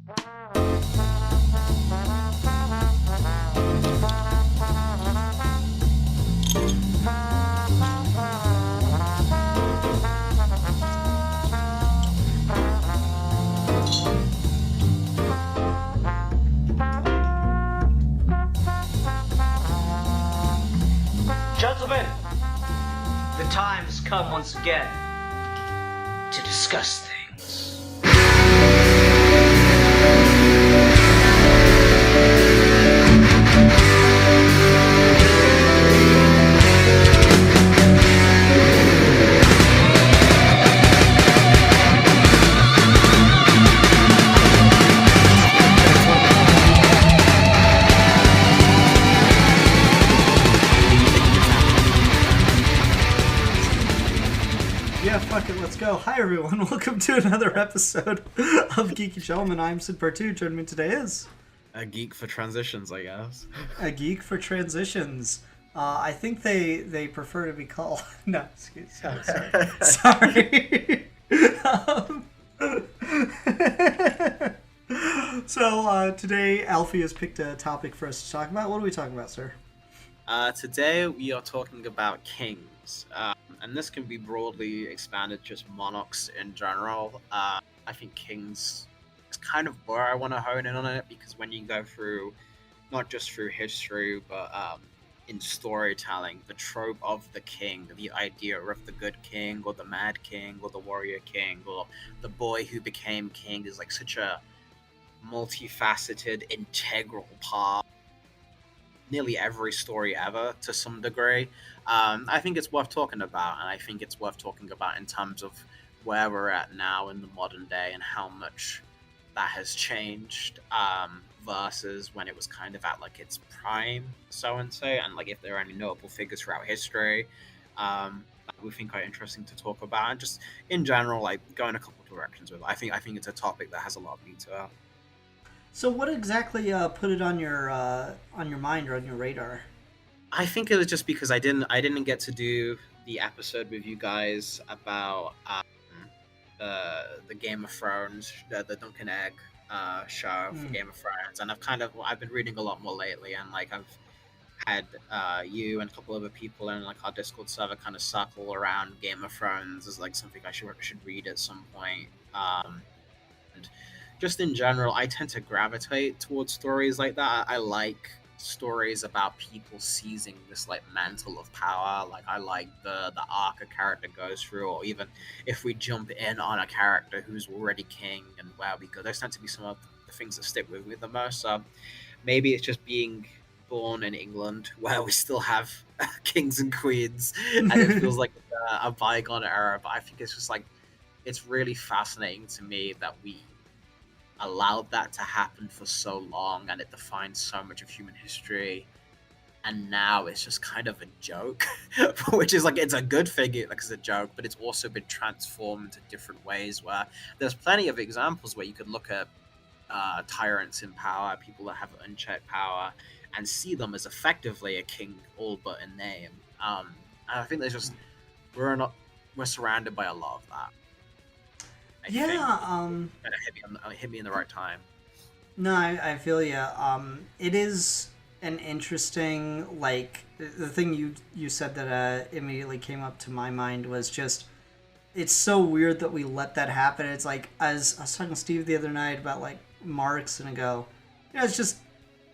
Gentlemen, the time has come once again to discuss things. Fuck it, let's go. Hi everyone, welcome to another episode of Geeky Gentlemen. I'm Sid Part2. Joining me today is... A geek for transitions, I guess. A geek for transitions. I think they prefer to be called... No, excuse me. Sorry. So, today Alfie has picked a topic for us to talk about. What are we talking about, sir? Today we are talking about kings. And this can be broadly expanded just monarchs in general. I think kings is kind of where I want to hone in on it, because when you go through, not just through history, but in storytelling, the trope of the king, the idea of the good king, or the mad king, or the warrior king, or the boy who became king is like such a multifaceted, integral part nearly every story ever to some degree. I think it's worth talking about, and I think it's worth talking about in terms of where we're at now in the modern day and how much that has changed versus when it was kind of at like its prime, so and say, and like if there are any notable figures throughout history that we think are interesting to talk about, and just in general like go in a couple of directions with it. I think it's a topic that has a lot of meat to it. So what exactly put it on your mind or on your radar? I think it was just because I didn't get to do the episode with you guys about the Game of Thrones, the Duncan Egg show for Game of Thrones, and I've been reading a lot more lately, and like I've had you and a couple other people in like our Discord server kind of circle around Game of Thrones as like something I should read at some point. And just in general, I tend to gravitate towards stories like that. I like stories about people seizing this like mantle of power. Like I like the arc a character goes through, or even if we jump in on a character who's already king and where we go. Those tend to be some of the things that stick with me the most. Maybe it's just being born in England where we still have kings and queens, and it feels like a bygone era. But I think it's just like it's really fascinating to me that we allowed that to happen for so long, and it defines so much of human history, and now it's just kind of a joke. Which is like, it's a good thing like it's a joke, but it's also been transformed into different ways where there's plenty of examples where you could look at tyrants in power, people that have unchecked power, and see them as effectively a king all but in name. And I think there's just we're surrounded by a lot of that. Hit me in the right time. No, I feel ya. It is an interesting, like, the thing you said that immediately came up to my mind was just, it's so weird that we let that happen. It's like, as I was talking to Steve the other night about, like, Marx, and I go, it's just,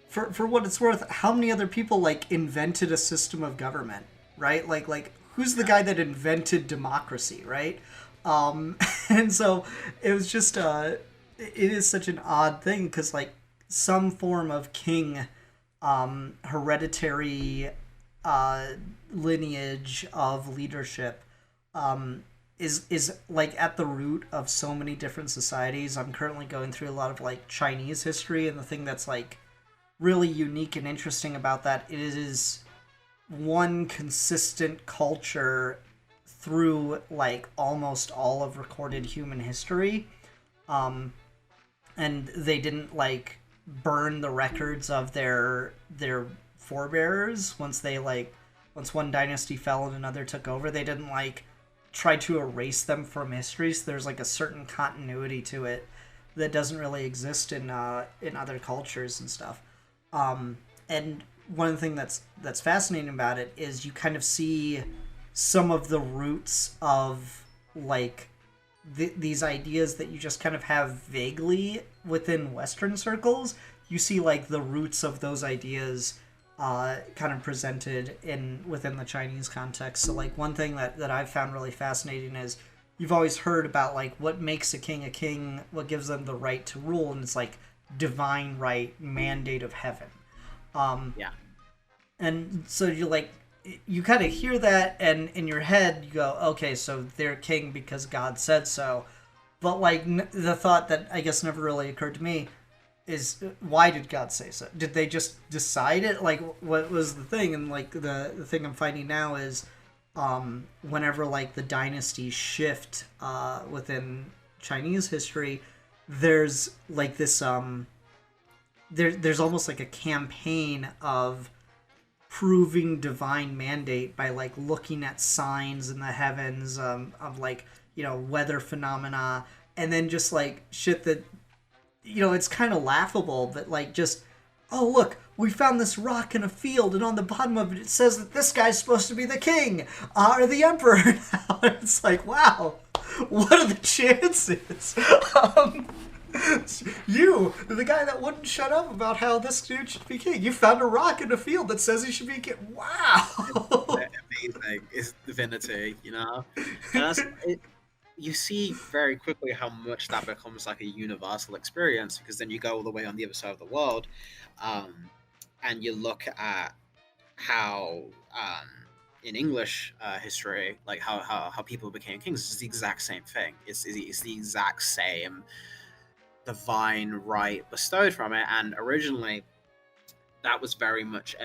for what it's worth, how many other people, like, invented a system of government, right? Like, who's the guy that invented democracy, right? And so it was just it is such an odd thing, because like some form of king hereditary lineage of leadership is like at the root of so many different societies. I'm currently going through a lot of like Chinese history, and the thing that's like really unique and interesting about that, it is one consistent culture through like almost all of recorded human history, and they didn't like burn the records of their forebearers once one dynasty fell and another took over. They didn't like try to erase them from history, so there's like a certain continuity to it that doesn't really exist in other cultures and stuff. And one of the things that's fascinating about it is you kind of see some of the roots of like these ideas that you just kind of have vaguely within Western circles. You see like the roots of those ideas kind of presented within the Chinese context. So like one thing that I've found really fascinating is you've always heard about like what makes a king, what gives them the right to rule, and it's like divine right, mandate of heaven. Yeah. And so you kind of hear that, and in your head you go, okay, so they're king because God said so. But like the thought that I guess never really occurred to me is, why did God say so? Did they just decide it? Like, what was the thing? And like the thing I'm finding now is, whenever like the dynasties shift within Chinese history, there's like this there's almost like a campaign of proving divine mandate by like looking at signs in the heavens, of like, you know, weather phenomena, and then just like shit that, you know, it's kind of laughable, but like just, oh look, we found this rock in a field, and on the bottom of it says that this guy's supposed to be the king or the emperor now. It's like, wow, what are the chances? You, the guy that wouldn't shut up about how this dude should be king, you found a rock in a field that says he should be king. Wow. Amazing. It's divinity, you know? And you see very quickly how much that becomes like a universal experience, because then you go all the way on the other side of the world, and you look at how in English history, like how people became kings. It's the exact same thing. It's the exact same divine right bestowed from it. And originally that was very much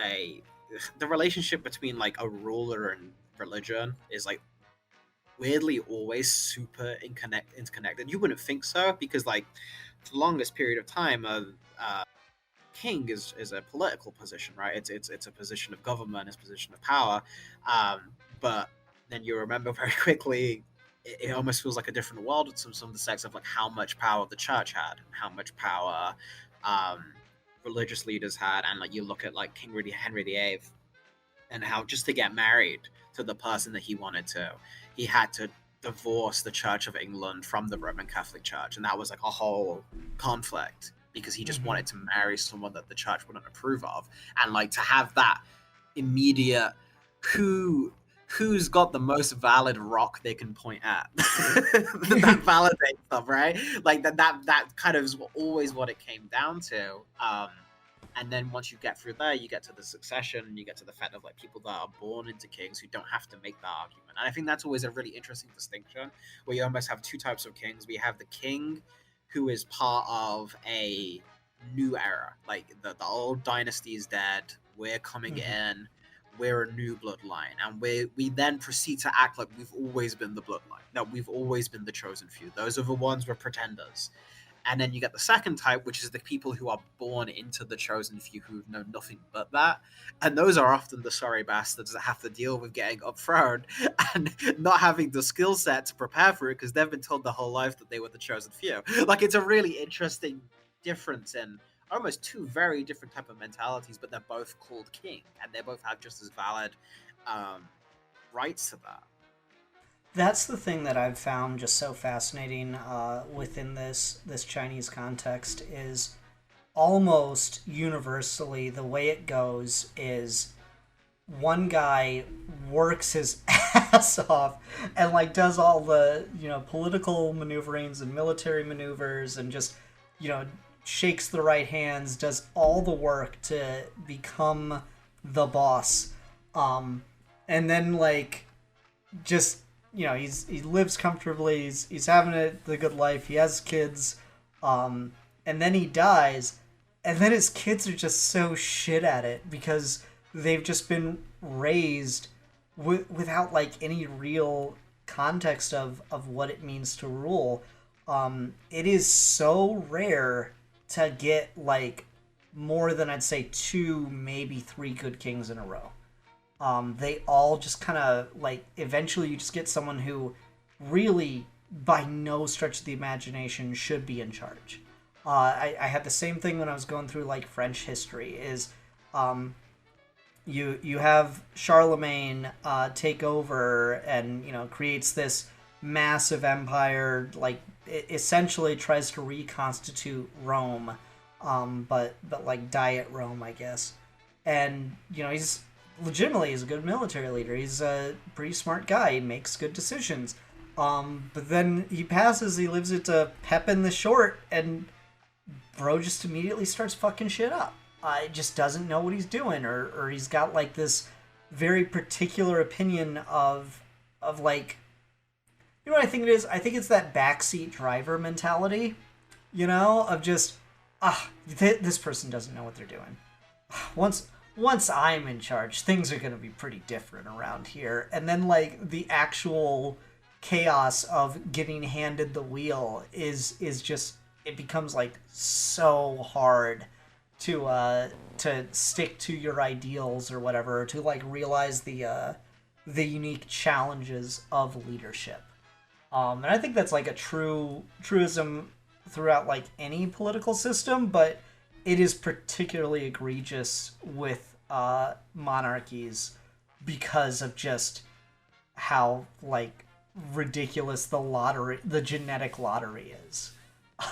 the relationship between like a ruler and religion is like weirdly always super interconnected. You wouldn't think so, because like for the longest period of time, king is a political position, right? It's a position of government, it's a position of power, but then you remember very quickly it almost feels like a different world with some of the sects of like how much power the church had, how much power religious leaders had. And like you look at like Henry VIII, and how just to get married to the person that he wanted to, he had to divorce the Church of England from the Roman Catholic Church, and that was like a whole conflict because he just wanted to marry someone that the church wouldn't approve of. And like to have that immediate who's got the most valid rock they can point at that validates stuff, right? Like that kind of is always what it came down to. And then once you get through there, you get to the succession, and you get to the fact of like people that are born into kings who don't have to make that argument. And I think that's always a really interesting distinction, where you almost have two types of kings. We have the king who is part of a new era, like the old dynasty is dead, we're coming in, we're a new bloodline, and we then proceed to act like we've always been the bloodline, that we've always been the chosen few. Those are the ones we're pretenders. And then you get the second type, which is the people who are born into the chosen few, who know nothing but that. And those are often the sorry bastards that have to deal with getting upthrown and not having the skill set to prepare for it, because they've been told their whole life that they were the chosen few. Like, it's a really interesting difference in almost two very different type of mentalities, but they're both called king, and they both have just as valid rights to that. That's the thing that I've found just so fascinating within this Chinese context, is almost universally the way it goes is one guy works his ass off and like does all the, you know, political maneuverings and military maneuvers and just, you know, shakes the right hands, does all the work to become the boss, and then like just, you know, he lives comfortably, he's having the good life, he has kids, and then he dies, and then his kids are just so shit at it because they've just been raised without like any real context of what it means to rule. It is so rare to get like more than I'd say 2, maybe 3 good kings in a row. They all just kind of like, eventually you just get someone who really by no stretch of the imagination should be in charge. I had the same thing when I was going through like French history. Is um, you have Charlemagne take over and creates this massive empire, like it essentially tries to reconstitute Rome, but like diet Rome, I guess. And he's legitimately he's a good military leader. He's a pretty smart guy. He makes good decisions. But then he passes. He lives it to Pepin the Short, and bro just immediately starts fucking shit up. Just doesn't know what he's doing, or he's got like this very particular opinion of like, what I think it is. I think it's that backseat driver mentality, of just this person doesn't know what they're doing. Once I'm in charge, things are gonna be pretty different around here. And then like the actual chaos of getting handed the wheel is just, it becomes like so hard to stick to your ideals or whatever, or to like realize the unique challenges of leadership. And I think that's like a truism throughout like any political system, but it is particularly egregious with monarchies because of just how like ridiculous the genetic lottery is.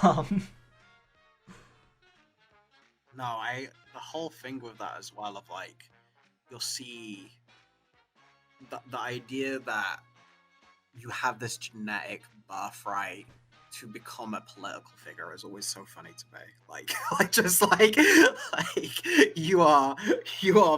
Um, No, the whole thing with that as well of like you'll see the idea that you have this genetic birthright to become a political figure is always so funny to me. Like just like you are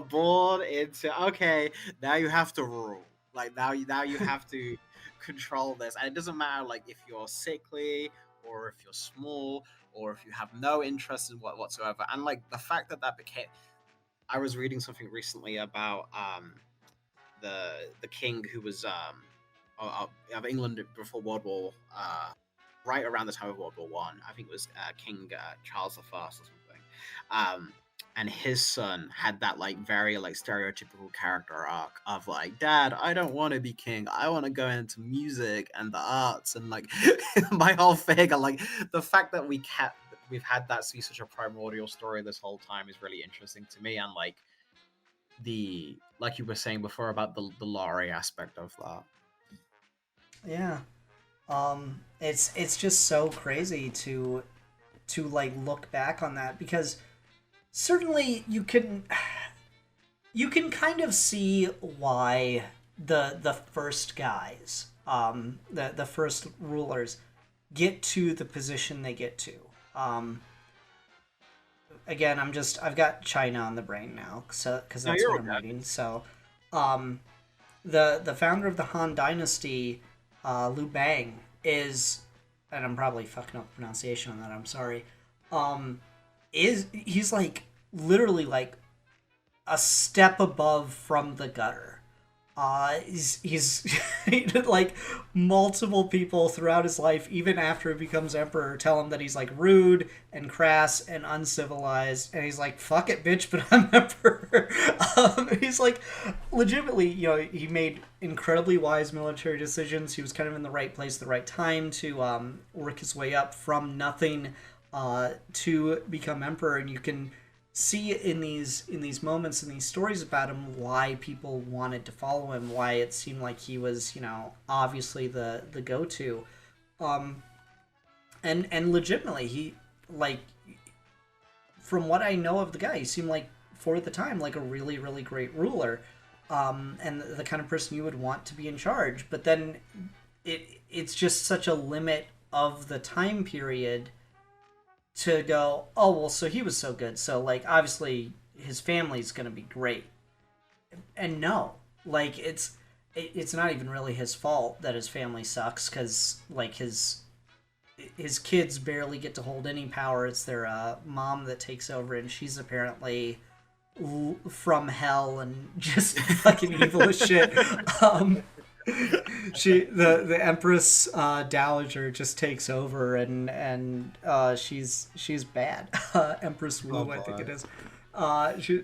born into, okay, now you have to rule. Like now you have to control this, and it doesn't matter like if you're sickly or if you're small or if you have no interest in whatsoever. And like the fact that became, I was reading something recently about the king who was of England before World War, right around the time of World War One. I think it was King Charles the First or something. And his son had that like very like stereotypical character arc of like, Dad, I don't want to be king. I want to go into music and the arts, and like my whole thing. And like the fact that we've had that be such a primordial story this whole time is really interesting to me. And like like you were saying before about the lottery aspect of that. yeah. It's just so crazy to like look back on that, because certainly you can kind of see why the first guys, the first rulers get to the position they get to. Again, I've got China on the brain now, because that's what I'm reading. So, the founder of the Han Dynasty, Liu Bang, is, and I'm probably fucking up the pronunciation on that, I'm sorry, he's like literally like a step above from the gutter. He's like multiple people throughout his life, even after he becomes emperor, tell him that he's like rude and crass and uncivilized, and he's like, "Fuck it, bitch," but I'm emperor. He's like, legitimately, he made incredibly wise military decisions. He was kind of in the right place at the right time to work his way up from nothing to become emperor, and you can see in these moments, in these stories about him, why people wanted to follow him, why it seemed like he was obviously the go-to, and legitimately he, like, from what I know of the guy, he seemed like, for the time, like a really, really great ruler, and the kind of person you would want to be in charge. But then it's just such a limit of the time period to go, oh, well, so he was so good, so, like, obviously his family's gonna be great. And no, like, it's not even really his fault that his family sucks, because, like, his kids barely get to hold any power. It's their mom that takes over, and she's apparently from hell and just fucking evil as shit. The Empress Dowager just takes over, and she's bad. Empress Wu, I think it is.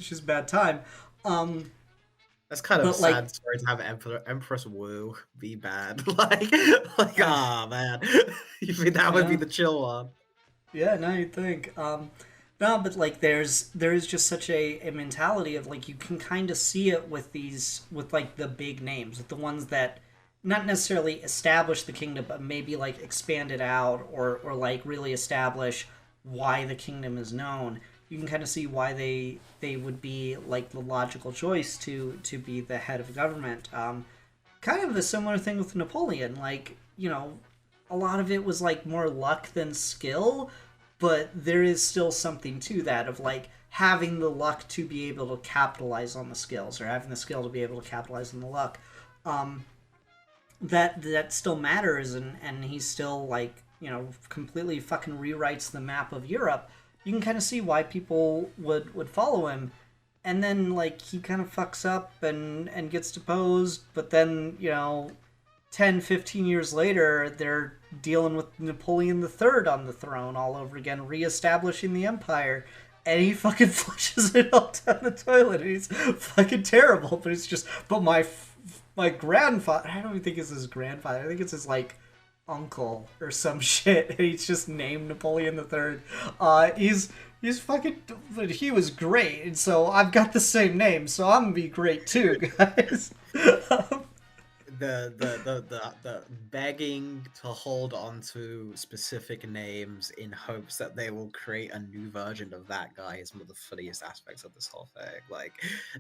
She's a bad time. That's kind of a like, sad story to have Empress Wu be bad. like, ah, man. You think that would be the chill one? Yeah, no, you'd think. No, but like there is just such a mentality of like you can kind of see it with these with like the big names, with the ones that not necessarily establish the kingdom, but maybe like expand it out or like really establish why the kingdom is known. You can kind of see why they would be like the logical choice to be the head of government. Kind of a similar thing with Napoleon. Like, you know, a lot of it was like more luck than skill, but there is still something to that of like having the luck to be able to capitalize on the skills or having the skill to be able to capitalize on the luck. Um, that still matters, and he still like completely fucking rewrites the map of Europe. You can kind of see why people would follow him, and then like he kind of fucks up and gets deposed, but then 10-15 years later they're dealing with Napoleon III on the throne all over again, reestablishing the empire, and he fucking flushes it all down the toilet, and he's fucking terrible. But it's just, but my grandfather, I don't even think it's his grandfather, I think it's his like uncle or some shit, and he's just named Napoleon III. He's fucking, but he was great, and so I've got the same name, so I'm gonna be great too, guys. The begging to hold on to specific names in hopes that they will create a new version of that guy is one of the funniest aspects of this whole thing. Like,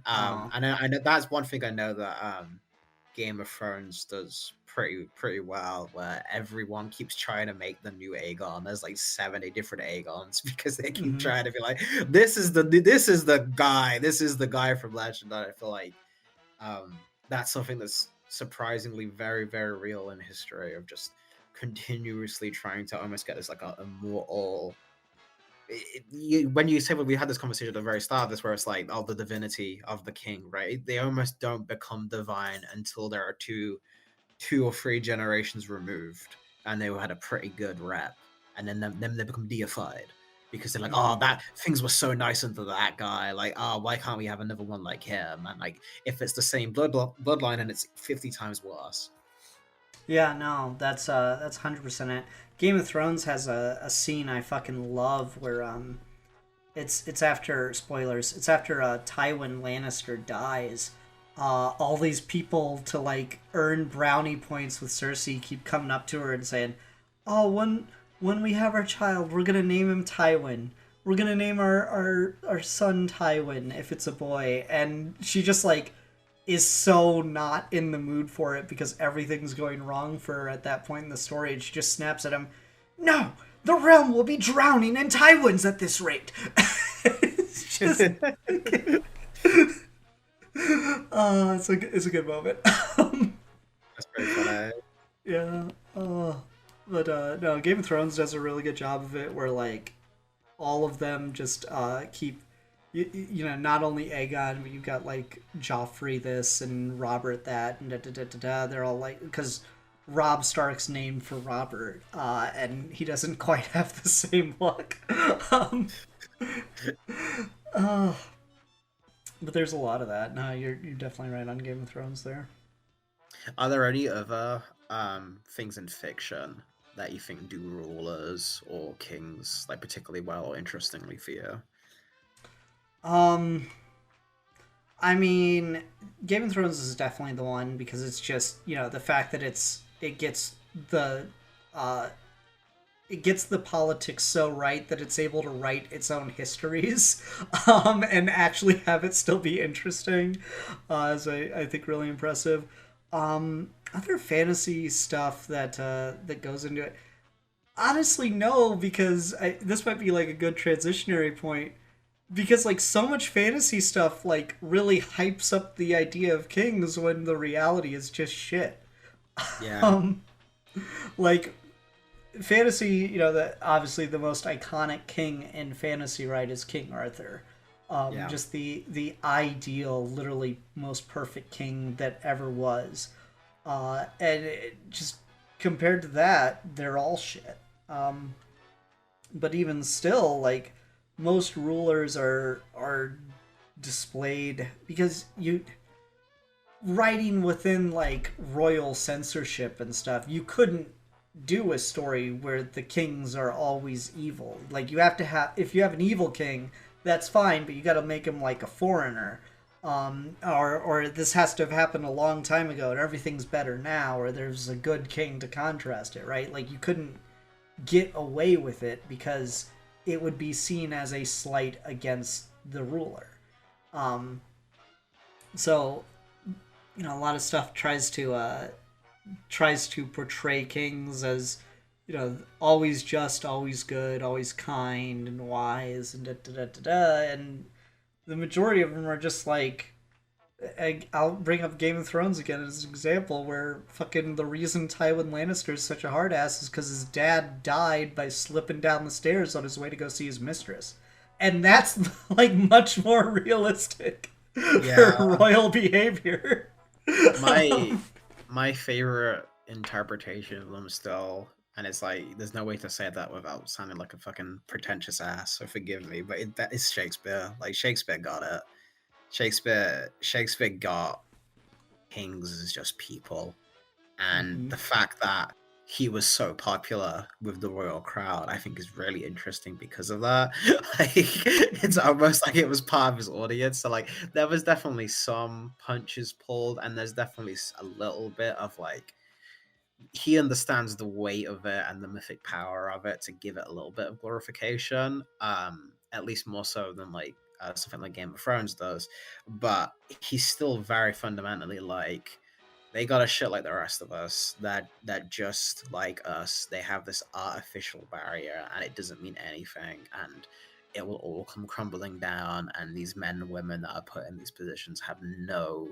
I know that's one thing I know that Game of Thrones does pretty well, where everyone keeps trying to make the new Aegon. There's like 70 different Aegons because they keep trying to be like, this is the guy from Legend. And I feel like that's something that's surprisingly very, very real in history, of just continuously trying to almost get this like a immortal. When you say, when we had this conversation at the very start of this, where it's like, oh, the divinity of the king, right? They almost don't become divine until there are two or three generations removed, and they had a pretty good rep, and then they become deified because they're like, oh, that things were so nice under that guy. Like, oh, why can't we have another one like him? And like, if it's the same bloodline, and it's 50 times worse. Yeah, no, that's 100% it. Game of Thrones has a scene I fucking love where it's after, spoilers, it's after Tywin Lannister dies. All these people to like earn brownie points with Cersei keep coming up to her and saying, "Oh, when we have our child, we're gonna name him Tywin. We're gonna name our son Tywin if it's a boy." And she just like is so not in the mood for it because everything's going wrong for her at that point in the story, and she just snaps at him, "No, the realm will be drowning in Tywins at this rate." It's just it's a good moment. That's very funny. Yeah. But no, Game of Thrones does a really good job of it, where like all of them just keep not only Aegon, but you've got like Joffrey this and Robert that, and they're all like, because Robb Stark's named for Robert, and he doesn't quite have the same luck. But there's a lot of that. No, you're definitely right on Game of Thrones there. Are there any other things in fiction that you think do rulers or kings like particularly well or interestingly for you? I mean, Game of Thrones is definitely the one, because it's just the fact that it gets the politics so right that it's able to write its own histories, and actually have it still be interesting, is I think really impressive. Other fantasy stuff that goes into it, honestly, no, because this might be like a good transitionary point, because like so much fantasy stuff like really hypes up the idea of kings when the reality is just shit. Yeah. Like fantasy, that obviously the most iconic king in fantasy, right, is King Arthur. Just the ideal, literally most perfect king that ever was. And just compared to that, they're all shit. But even still, like most rulers are displayed, because you writing within like royal censorship and stuff, you couldn't do a story where the kings are always evil. Like you have to have, if you have an evil king, that's fine, but you got to make him like a foreigner. Or this has to have happened a long time ago and everything's better now, or there's a good king to contrast it, right? Like you couldn't get away with it because it would be seen as a slight against the ruler. Um, so a lot of stuff tries to portray kings as always just, always good, always kind and wise and da da da da da, and the majority of them are just like, I'll bring up Game of Thrones again as an example where fucking the reason Tywin Lannister is such a hard ass is because his dad died by slipping down the stairs on his way to go see his mistress. And that's like much more realistic for royal behavior. My favorite interpretation of them still, and it's like there's no way to say that without sounding like a fucking pretentious ass, so forgive me, but that is Shakespeare. Like Shakespeare got it. Shakespeare got kings as just people, and the fact that he was so popular with the royal crowd, I think, is really interesting because of that. Like, it's almost like it was part of his audience. So, like, there was definitely some punches pulled, and there's definitely a little bit of like he understands the weight of it and the mythic power of it to give it a little bit of glorification. At least more so than like something like Game of Thrones does. But he's still very fundamentally like they got a shit like the rest of us that just like us, they have this artificial barrier and it doesn't mean anything, and it will all come crumbling down, and these men and women that are put in these positions have no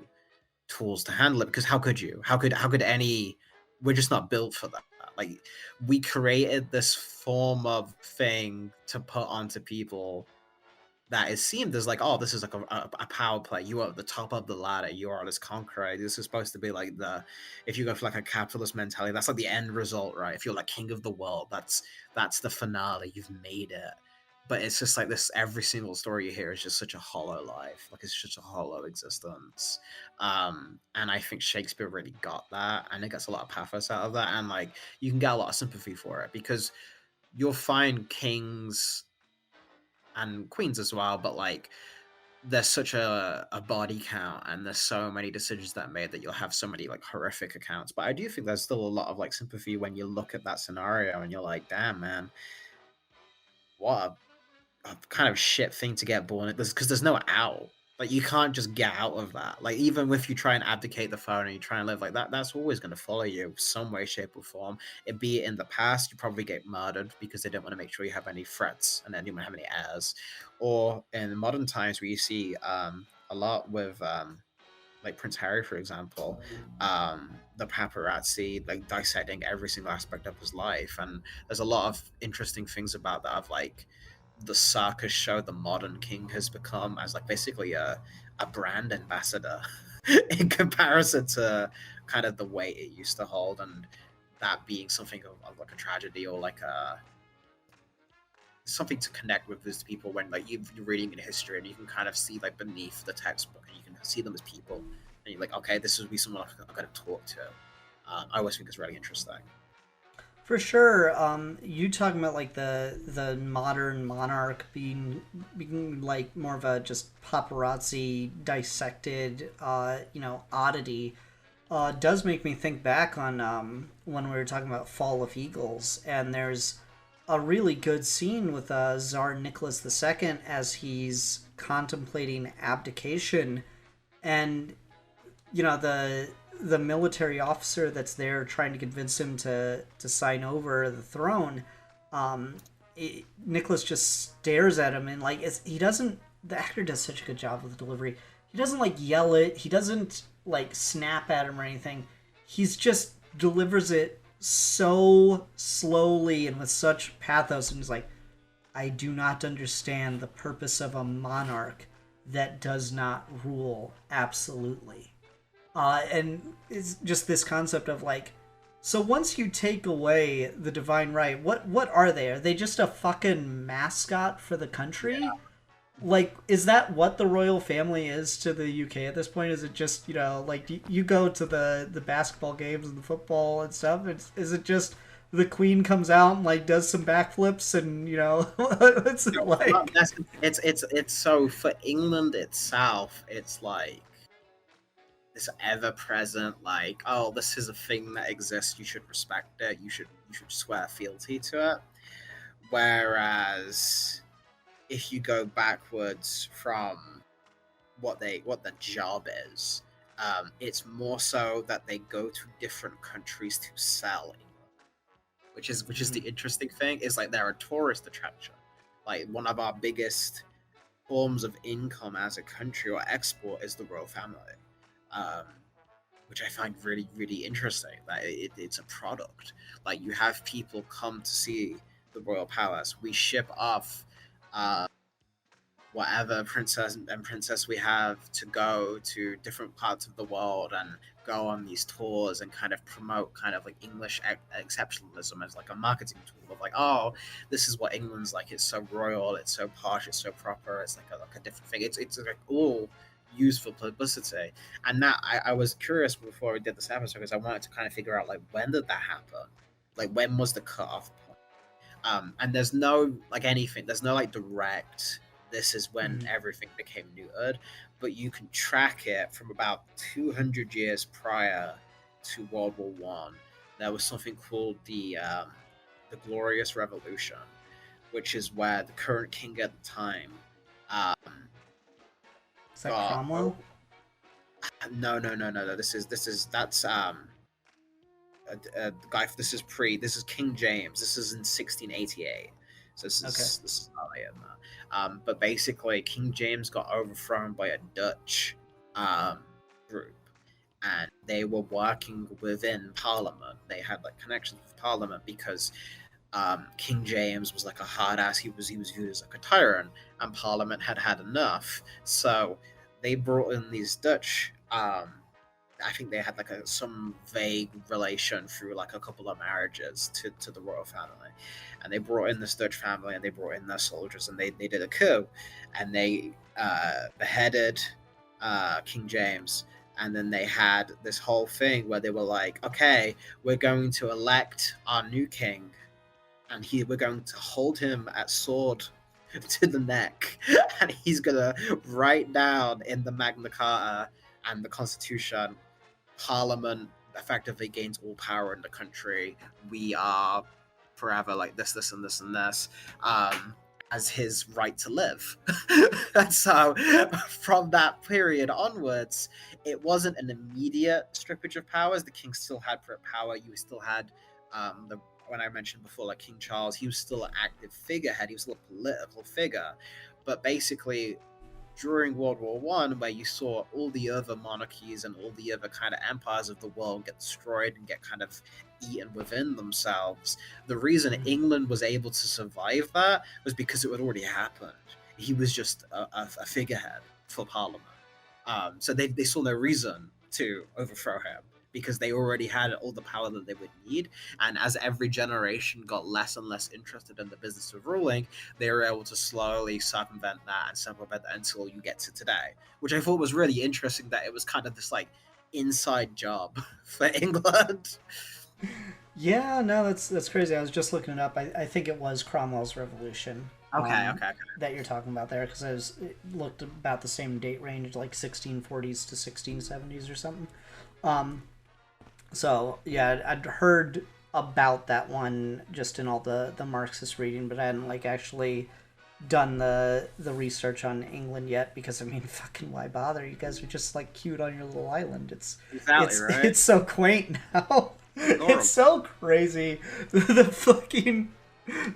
tools to handle it, because how could you? How could any? We're just not built for that. Like, we created this form of thing to put onto people that is seemed as like, oh, this is like a power play. You are at the top of the ladder. You are this conqueror. This is supposed to be like if you go for like a capitalist mentality, that's like the end result, right? If you're like king of the world, that's the finale. You've made it. But it's just like this, every single story you hear is just such a hollow life. Like, it's just a hollow existence. And I think Shakespeare really got that, and it gets a lot of pathos out of that. And like, you can get a lot of sympathy for it, because you'll find kings and queens as well, but like there's such a body count and there's so many decisions that are made that you'll have so many like horrific accounts. But I do think there's still a lot of like sympathy when you look at that scenario and you're like, damn, man, what a kind of shit thing to get born in, because there's no out. Like, you can't just get out of that. Like, even if you try and abdicate the throne and you try and live like that, that's always going to follow you some way, shape, or form. It be it in the past, you probably get murdered because they don't want to make sure you have any threats and then you don't have any heirs. Or in modern times, where you see a lot with like Prince Harry, for example, the paparazzi like dissecting every single aspect of his life. And there's a lot of interesting things about that, of like the circus show the modern king has become as like basically a brand ambassador in comparison to kind of the weight it used to hold, and that being something of like a tragedy, or like a something to connect with those people when like you're reading in history and you can kind of see like beneath the textbook and you can see them as people, and you're like, okay, this would be someone I've got to talk to. I always think it's really interesting. For sure. You talking about like the modern monarch being like more of a just paparazzi dissected oddity does make me think back on when we were talking about Fall of Eagles, and there's a really good scene with Tsar Nicholas II as he's contemplating abdication, and the military officer that's there trying to convince him to sign over the throne, Nicholas just stares at him, and like he doesn't. The actor does such a good job with the delivery. He doesn't like yell it. He doesn't like snap at him or anything. He's just delivers it so slowly and with such pathos, and he's like, I do not understand the purpose of a monarch that does not rule absolutely. And it's just this concept of like, so once you take away the divine right, what are they? Are they just a fucking mascot for the country? Yeah. Like, is that what the royal family is to the UK at this point? Is it just, like, you go to the basketball games and the football and stuff? Is it just the queen comes out and like does some backflips, and what's it like? It's so for England itself, it's like this ever present like, oh, this is a thing that exists, you should respect it, you should swear fealty to it. Whereas if you go backwards from what the job is, it's more so that they go to different countries to sell, which is the interesting thing, is like they're a tourist attraction. Like one of our biggest forms of income as a country or export is the royal family, um, which I find really really interesting. That it's a product. Like you have people come to see the royal palace. We ship off. Uh, Whatever princess and princess we have to go to different parts of the world and go on these tours and kind of promote kind of like English exceptionalism as like a marketing tool of like, oh, this is what England's like. It's so royal, it's so posh, it's so proper. It's like a different thing. It's like all used for publicity. And that I was curious before we did this episode because I wanted to kind of figure out like when did that happen? Like when was the cutoff point? And there's no like anything. There's no like direct. This is when everything became neutered, but you can track it from about 200 years prior to World War One. There was something called the Glorious Revolution, which is where the current king at the time. Um, Is that Cromwell? No. That's guy. This is King James. This is in 1688. So this is not later than that. But basically, King James got overthrown by a Dutch group, and they were working within Parliament. They had like connections with Parliament because King James was like a hard ass. He was viewed as like a tyrant, and Parliament had had enough. So they brought in these Dutch. I think they had like some vague relation through like a couple of marriages to the royal family, and they brought in this Dutch family and they brought in their soldiers and they did a coup, and they beheaded King James, and then they had this whole thing where they were like, okay, we're going to elect our new king, and we're going to hold him at sword to the neck, and he's gonna write down in the Magna Carta and the Constitution, Parliament effectively gains all power in the country. We are forever like this, and this, and this, as his right to live. And so from that period onwards, it wasn't an immediate strippage of powers. The king still had power. You still had when I mentioned before, like King Charles, he was still an active figurehead. He was still a political figure. But basically, during World War One, where you saw all the other monarchies and all the other kind of empires of the world get destroyed and get kind of eaten within themselves, the reason England was able to survive that was because it had already happened. He was just a figurehead for Parliament. So they saw no reason to overthrow him because they already had all the power that they would need. And as every generation got less and less interested in the business of ruling, they were able to slowly circumvent that and supplement that until you get to today, which I thought was really interesting, that it was kind of this like inside job for England. Yeah, no, that's crazy. I was just looking it up. I think it was Cromwell's Revolution. Okay. That you're talking about there, because it looked about the same date range, like 1640s to 1670s or something. So yeah, I'd heard about that one just in all the Marxist reading, but I hadn't like actually done the research on England yet, because I mean, fucking why bother? You guys are just like cute on your little island. Right? It's so quaint now. It's so crazy. The fucking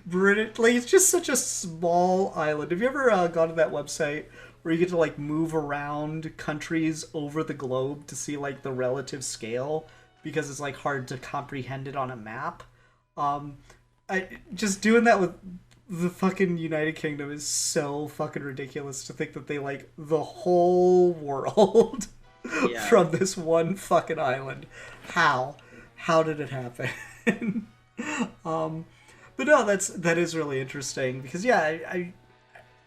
British, like, it's just such a small island. Have you ever gone to that website where you get to like move around countries over the globe to see like the relative scale, because it's like hard to comprehend it on a map? I just doing that with the fucking United Kingdom is so fucking ridiculous, to think that they like the whole world from this one fucking island. How did it happen? But no, that is really interesting, because yeah, I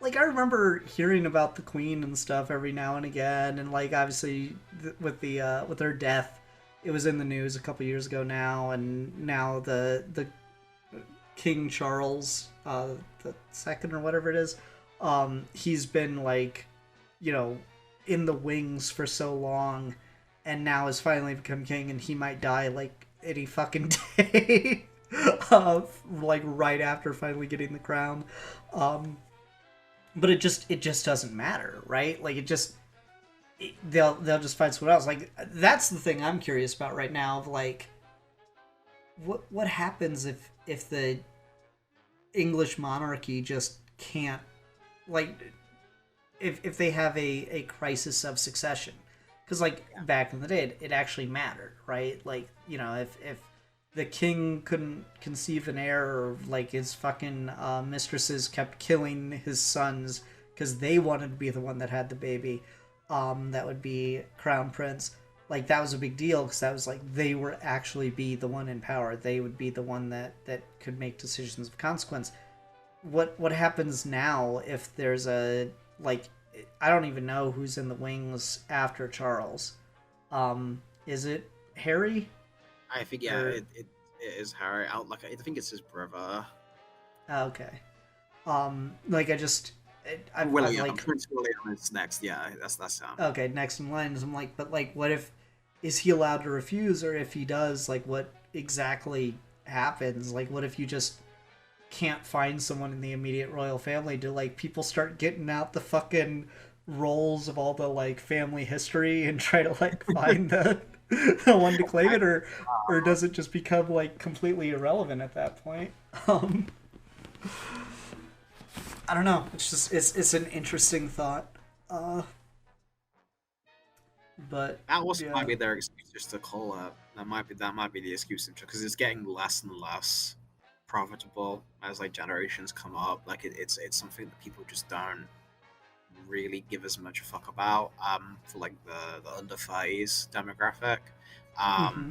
remember hearing about the Queen and stuff every now and again, and like obviously with her death, it was in the news a couple years ago now, and now the King Charles the second or whatever it is, he's been like, you know, in the wings for so long, and now has finally become king, and he might die like any fucking day, like right after finally getting the crown. But it just doesn't matter, right? Like they'll just find someone else. Like that's the thing I'm curious about right now. Of like, what happens if the English monarchy just can't, like, if they have a crisis of succession, because like back in the day it actually mattered, right? Like, you know, if the king couldn't conceive an heir, or like his fucking mistresses kept killing his sons because they wanted to be the one that had the baby, that would be crown prince. Like that was a big deal because that was like they were actually be the one in power. They would be the one that could make decisions of consequence. What happens now if there's a, like, I don't even know who's in the wings after Charles. Is it Harry? I think yeah, it is Harry. Out like I think it's his brother. Okay. Like I'm William. like, Prince William is next. Yeah, that's okay, next in line. I'm like, but like, what if, is he allowed to refuse, or if he does, like, what exactly happens? Like, what if you just can't find someone in the immediate royal family? Do like people start getting out the fucking rolls of all the like family history and try to like find the one to claim it, or does it just become like completely irrelevant at that point? I don't know. It's just it's an interesting thought. But that also yeah. might be their excuse just to call it. That might be the excuse because it's getting less and less profitable as like generations come up. Like it's something that people just don't really give as much a fuck about. For like the under 30s demographic. Mm-hmm.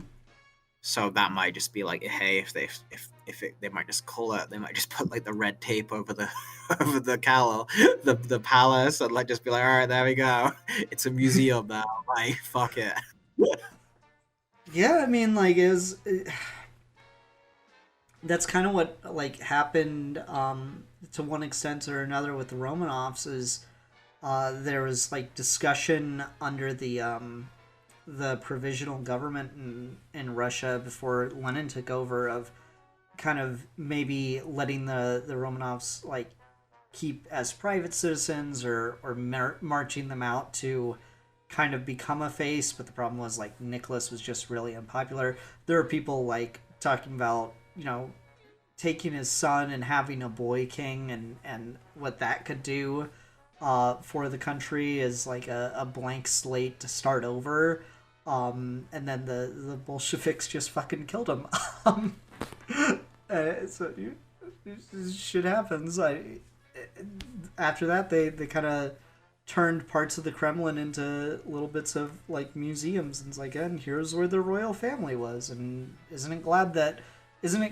So that might just be like, hey, they might just call it, they might just put like the red tape over the over the palace, and like just be like, all right, there we go, it's a museum now. Like, fuck it. Yeah, I mean, like, that's kind of what like happened, to one extent or another with the Romanovs. Is there was like discussion under the provisional government in Russia before Lenin took over, of kind of maybe letting the Romanovs like keep as private citizens, or marching them out to kind of become a face. But the problem was like Nicholas was just really unpopular. There are people like talking about, you know, taking his son and having a boy king, and what that could do for the country is like a blank slate to start over. And then the Bolsheviks just fucking killed him. So shit happens. After that, they kind of turned parts of the Kremlin into little bits of like museums, and it's like, and here's where the royal family was. And isn't it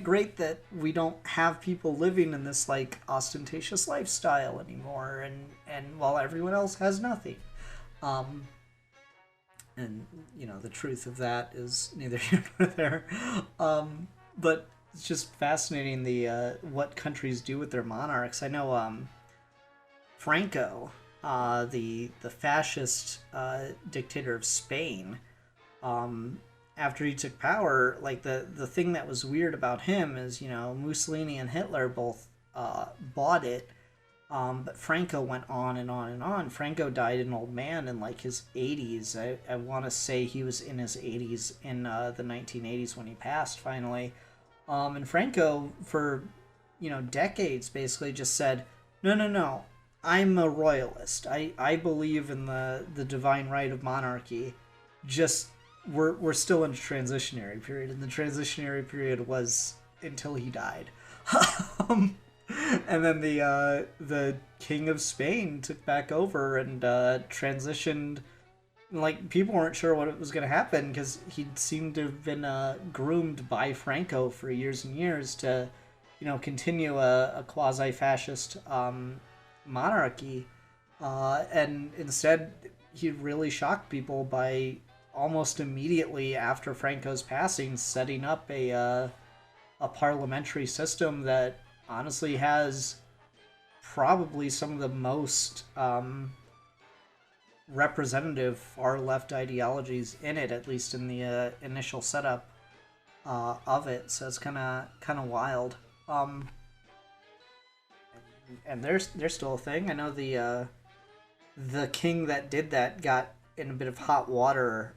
great that we don't have people living in this like ostentatious lifestyle anymore, and while everyone else has nothing. And you know, the truth of that is neither here nor there. But it's just fascinating the what countries do with their monarchs. I know Franco, the fascist dictator of Spain, after he took power, like the thing that was weird about him is, you know, Mussolini and Hitler both bought it. But Franco went on and on and on. Franco died an old man in like his 80s. I want to say he was in his 80s in the 1980s when he passed finally. And Franco, for, you know, decades, basically just said, no, I'm a royalist. I believe in the divine right of monarchy. Just we're still in a transitionary period, and the transitionary period was until he died. And then the King of Spain took back over and transitioned. Like, people weren't sure what was going to happen because he seemed to have been groomed by Franco for years and years to, you know, continue a quasi-fascist monarchy. And instead, he really shocked people by almost immediately after Franco's passing, setting up a parliamentary system that honestly has probably some of the most representative far left ideologies in it, at least in the initial setup of it. So it's kind of wild. And they're still a thing. I know the king that did that got in a bit of hot water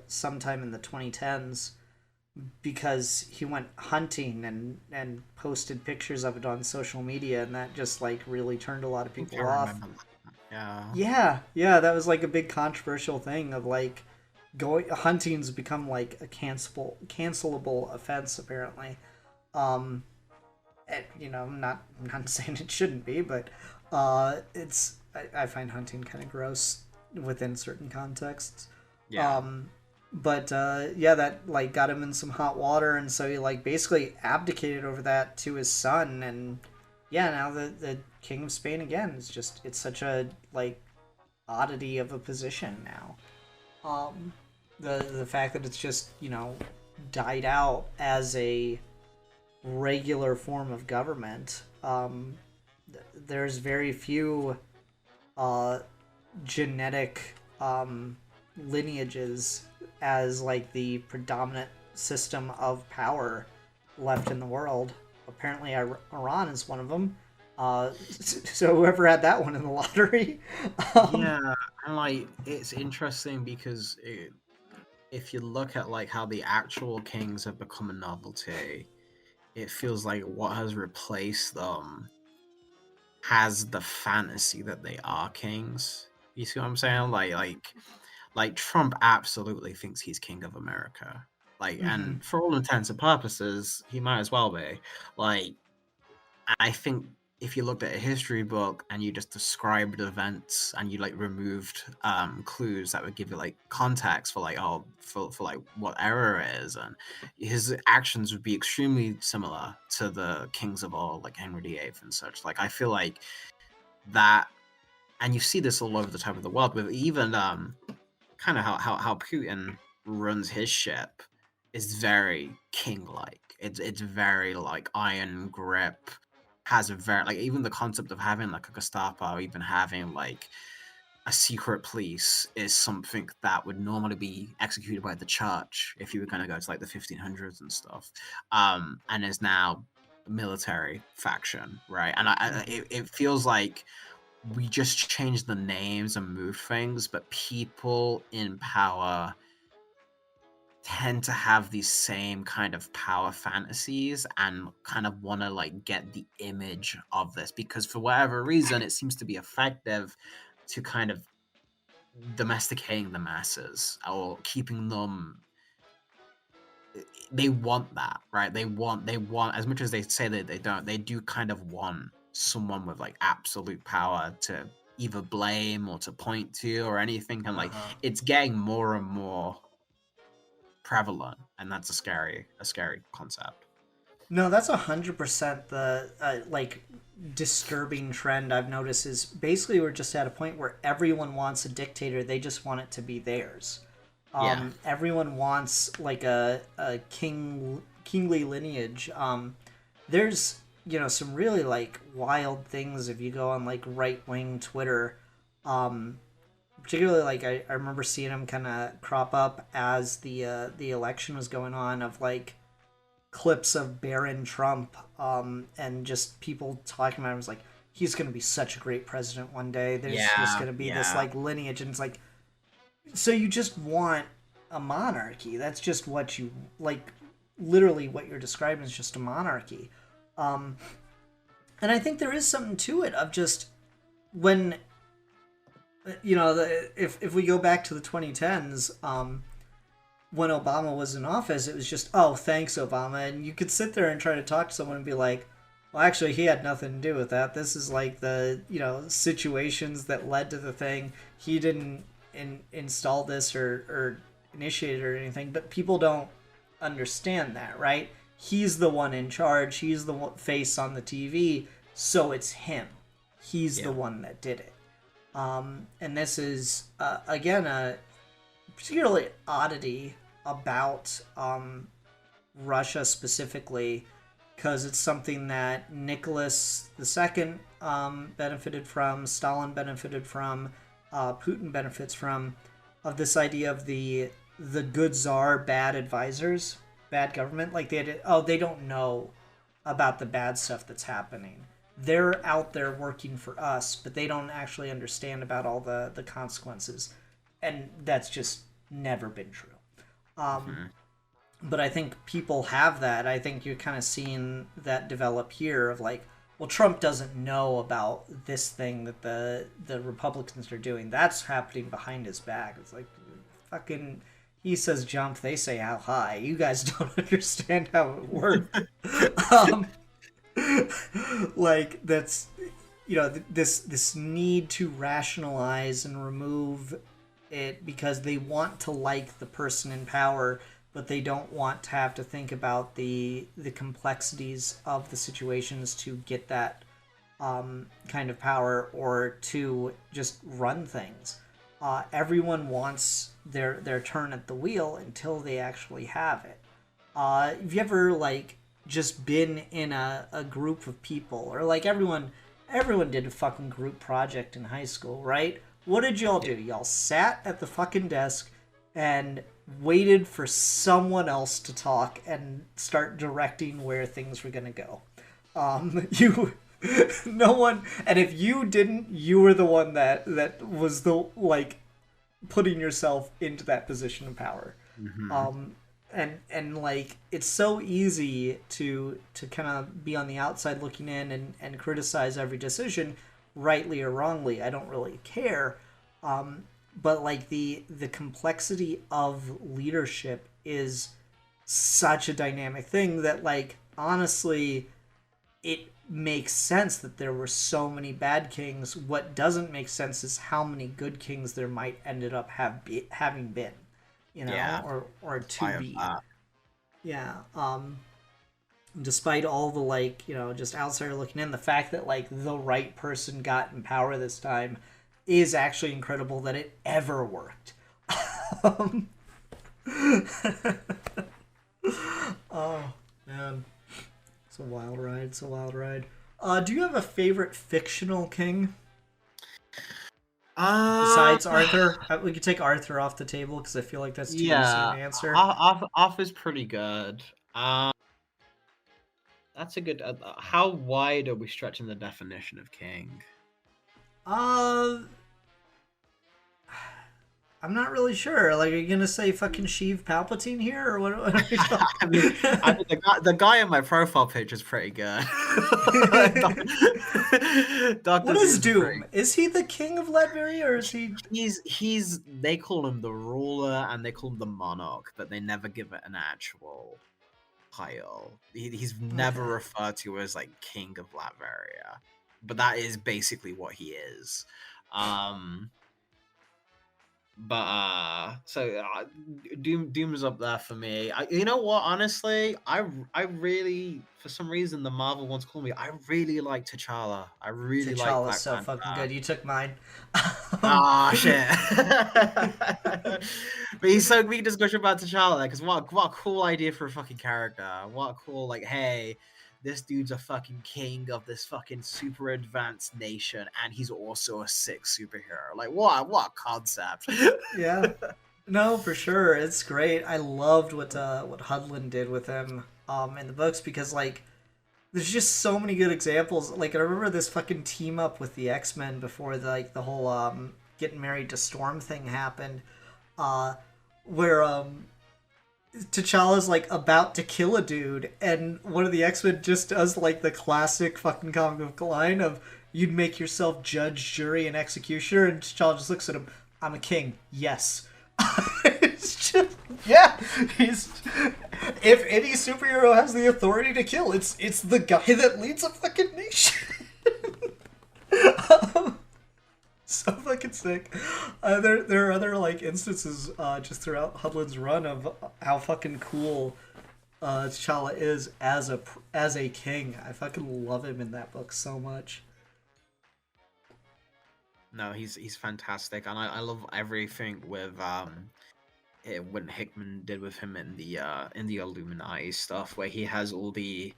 sometime in the 2010s because he went hunting and posted pictures of it on social media, and that just like really turned a lot of people off. Yeah, that was like a big controversial thing of like going hunting's become like a cancelable offense apparently. And, you know, not saying it shouldn't be, but it's I find hunting kind of gross within certain contexts. Yeah. But yeah, that like got him in some hot water, and so he like basically abdicated over that to his son, and yeah, now the king of Spain again is just it's such a like oddity of a position now. The fact that it's just, you know, died out as a regular form of government. There's very few genetic lineages as like the predominant system of power left in the world. Apparently Iran is one of them. So whoever had that one in the lottery. Yeah, and like it's interesting because if you look at like how the actual kings have become a novelty, it feels like what has replaced them has the fantasy that they are kings. You see what I'm saying? Like Trump absolutely thinks he's king of America. Like, Mhm. and for all intents and purposes, he might as well be. Like, I think if you looked at a history book and you just described events and you like removed clues that would give you like context for like for like what era it is, and his actions would be extremely similar to the kings of old, like Henry VIII and such. Like I feel like that, and you see this all over the top of the world with even kind of how Putin runs his ship is very king-like. It's very like iron grip, has a very like even the concept of having like a Gestapo, even having like a secret police is something that would normally be executed by the church if you were going to go to like the 1500s and stuff, and is now a military faction, right? And it feels like we just changed the names and moved things, but people in power tend to have these same kind of power fantasies and kind of want to like get the image of this because for whatever reason it seems to be effective to kind of domesticating the masses or keeping them. They want that, right? They want as much as they say that they don't, they do kind of want someone with like absolute power to either blame or to point to or anything, and like it's getting more and more prevalent, and that's a scary concept. No, that's 100% the like disturbing trend I've noticed is basically we're just at a point where everyone wants a dictator. They just want it to be theirs. Yeah. Everyone wants like a kingly lineage. There's, you know, some really like wild things if you go on like right wing Twitter. Particularly like I remember seeing them kind of crop up as the election was going on of like clips of Barron Trump, and just people talking about him was like, he's going to be such a great president one day. There's just going to be this like lineage, and it's like, so you just want a monarchy. That's just what you like. Literally, what you're describing is just a monarchy. And I think there is something to it of just when, you know, if we go back to the 2010s, when Obama was in office, it was just, oh, thanks, Obama. And you could sit there and try to talk to someone and be like, well, actually, he had nothing to do with that. This is like the, you know, situations that led to the thing. He didn't install this or initiate it or anything. But people don't understand that, right? He's the one in charge. He's the face on the TV. So it's him. He's the one that did it. And this is, again, particularly oddity about Russia specifically, because it's something that Nicholas II benefited from, Stalin benefited from, Putin benefits from, of this idea of the good czar, bad advisors, bad government. Like they don't know about the bad stuff that's happening. They're out there working for us, but they don't actually understand about all the consequences, and that's just never been true. Mm-hmm. But I think people have that. I think you're kind of seeing that develop here of like, well, Trump doesn't know about this thing that the Republicans are doing. That's happening behind his back. It's like, fucking, he says jump, they say how high. You guys don't understand how it works. um, like that's, this need to rationalize and remove it because they want to like the person in power, but they don't want to have to think about the complexities of the situations to get that kind of power or to just run things. Everyone wants their turn at the wheel until they actually have it. Have you ever like just been in a group of people, or like everyone did a fucking group project in high school, right? What did y'all do? Y'all sat at the fucking desk and waited for someone else to talk and start directing where things were gonna go. You, no one, and if you didn't, you were the one that was the like putting yourself into that position of power. Mm-hmm. And like it's so easy to kind of be on the outside looking in and criticize every decision, rightly or wrongly. I don't really care. But like the complexity of leadership is such a dynamic thing that like honestly it makes sense that there were so many bad kings. What doesn't make sense is how many good kings there might ended up having been, Yeah. or to be. Uh, Yeah. Despite all the like, just outsider looking in, the fact that like the right person got in power this time is actually incredible that it ever worked. um, oh man, it's a wild ride. It's a wild ride. Do you have a favorite fictional king besides Arthur? We could take Arthur off the table because I feel like that's too easy yeah, an answer. off is pretty good. That's a good. How wide are we stretching the definition of king? Uh, I'm not really sure. Like, are you gonna say fucking Sheev Palpatine here, or what are we I mean, talking? the guy in my profile picture is pretty good. Doctor What is Doom's pretty. Doom? Is he the king of Latveria, or is he? He's. They call him the ruler and they call him the monarch, but they never give it an actual title. He's never Okay. referred to as like king of Latveria, but that is basically what he is. Um, but Doom's up there for me. You know what? Honestly, I really, for some reason, the Marvel ones call me. I really like T'Challa. I really like T'Challa's Black so fucking Panther. good. You took mine. Ah, shit. But he's so we can discussion about T'Challa because what a cool idea for a fucking character. What a cool like, hey, this dude's a fucking king of this fucking super advanced nation, and he's also a sick superhero. Like what a concept. Yeah. No, for sure. It's great. I loved what Hudlin did with him in the books because like there's just so many good examples. Like I remember this fucking team up with the X-Men before the whole getting married to Storm thing happened. Uh where T'Challa's like about to kill a dude, and one of the X-Men just does like the classic fucking comic book line of "You'd make yourself judge, jury, and executioner," and T'Challa just looks at him. "I'm a king. Yes." It's just yeah. He's if any superhero has the authority to kill, it's the guy that leads a fucking nation. So fucking sick. There are other like instances just throughout Hudlin's run of how fucking cool T'Challa is as a king. I fucking love him in that book so much. No, he's fantastic, and I love everything with what Hickman did with him in the Illuminati stuff, where he has all the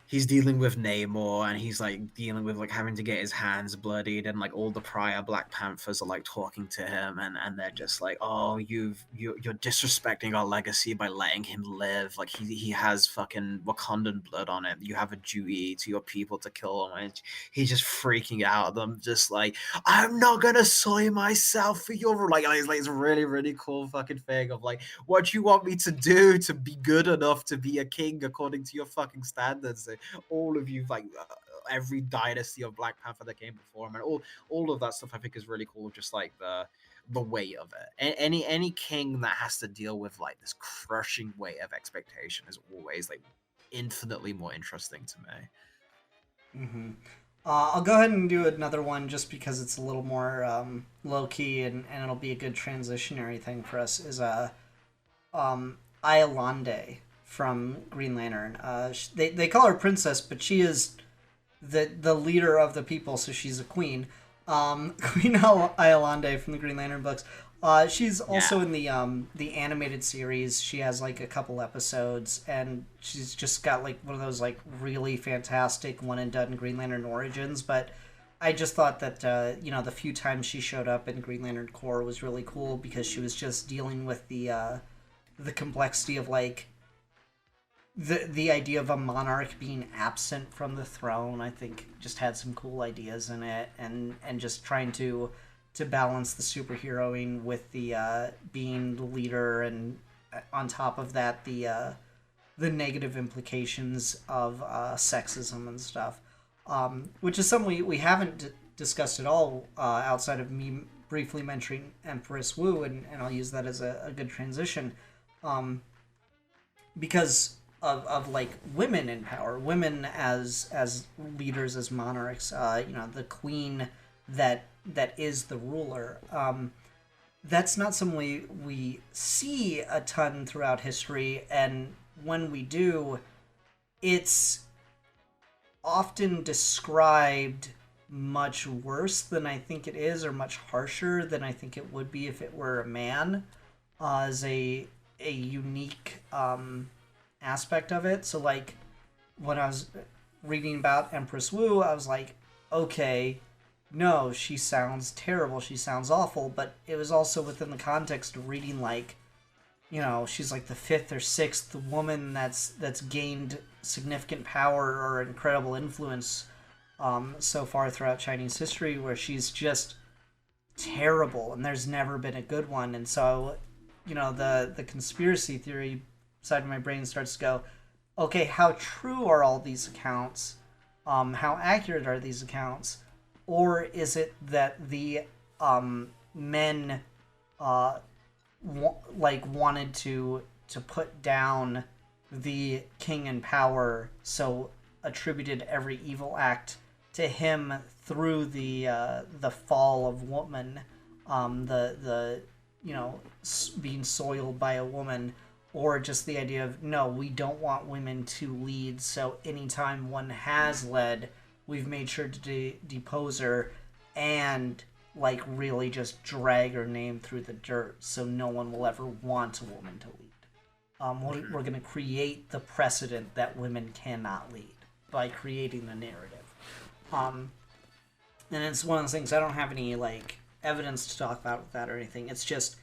he's dealing with Namor, and he's like dealing with like having to get his hands bloodied, and like all the prior Black Panthers are like talking to him, and they're just like, oh, you're disrespecting our legacy by letting him live. Like he has fucking Wakandan blood on it. You have a duty to your people to kill him. And he's just freaking out. Them just like, I'm not gonna soy myself for your like it's really really cool fucking thing of like, what do you want me to do to be good enough to be a king according to your fucking standards? All of you, like every dynasty of Black Panther that came before him, and all of that stuff, I think is really cool. Just like the weight of it. Any king that has to deal with like this crushing weight of expectation is always like infinitely more interesting to me. Mm-hmm. I'll go ahead and do another one just because it's a little more low key and it'll be a good transitionary thing for us. Is Iolande from Green Lantern. They call her princess, but she is the leader of the people, so she's a queen. Queen Iolande from the Green Lantern books. She's also in the animated series. She has like a couple episodes, and she's just got like one of those like really fantastic one and done Green Lantern origins. But I just thought that the few times she showed up in Green Lantern Corps was really cool because she was just dealing with the complexity of like the idea of a monarch being absent from the throne. I think just had some cool ideas in it, and just trying to balance the superheroing with the being the leader, and on top of that the negative implications of sexism and stuff, which is something we haven't discussed at all outside of me briefly mentioning Empress Wu, and I'll use that as a good transition, because of like women in power, women as leaders, as monarchs, the queen that is the ruler. That's not something we see a ton throughout history, and when we do, it's often described much worse than I think it is, or much harsher than I think it would be if it were a man, as a unique aspect of it. So like when I was reading about Empress Wu, I was like, okay, no, she sounds terrible, she sounds awful, but it was also within the context of reading like, she's like the fifth or sixth woman that's gained significant power or incredible influence so far throughout Chinese history, where she's just terrible and there's never been a good one. And so the conspiracy theory side of my brain starts to go, okay, how true are all these accounts? How accurate are these accounts? Or is it that the men wanted to put down the king in power, so attributed every evil act to him through the fall of woman, being soiled by a woman, or just the idea of, no, we don't want women to lead, so anytime one has led, we've made sure to depose her and like really just drag her name through the dirt, so no one will ever want a woman to lead. We're going to create the precedent that women cannot lead by creating the narrative. And it's one of those things, I don't have any like evidence to talk about with that or anything. It's just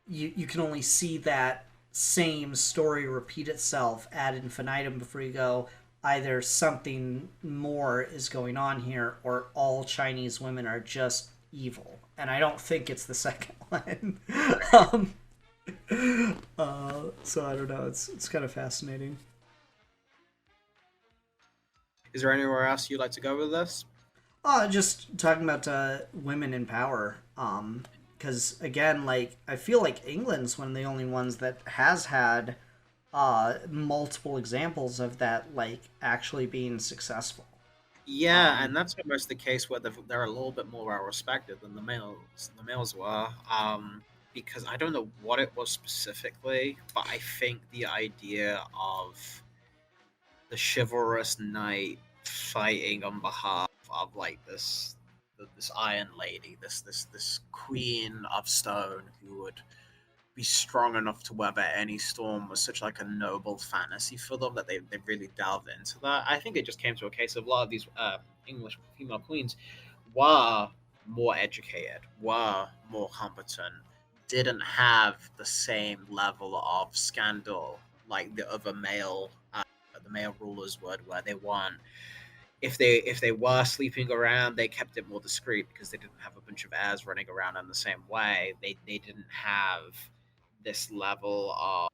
you can only see that same story repeat itself ad infinitum before you go, either something more is going on here, or all Chinese women are just evil. And I don't think it's the second one. So I don't know. It's kind of fascinating. Is there anywhere else you'd like to go with this? Just talking about women in power. Because again, like I feel like England's one of the only ones that has had multiple examples of that, like actually being successful. Yeah, and that's almost the case where they're a little bit more well respected than the males. The males were, because I don't know what it was specifically, but I think the idea of the chivalrous knight fighting on behalf of like this Iron Lady, this queen of stone who would be strong enough to weather any storm was such like a noble fantasy for them that they really delved into that. I think it just came to a case of a lot of these English female queens were more educated, were more competent, didn't have the same level of scandal like the male rulers would, where they weren't, if they were sleeping around, they kept it more discreet because they didn't have a bunch of heirs running around in the same way. They didn't have this level of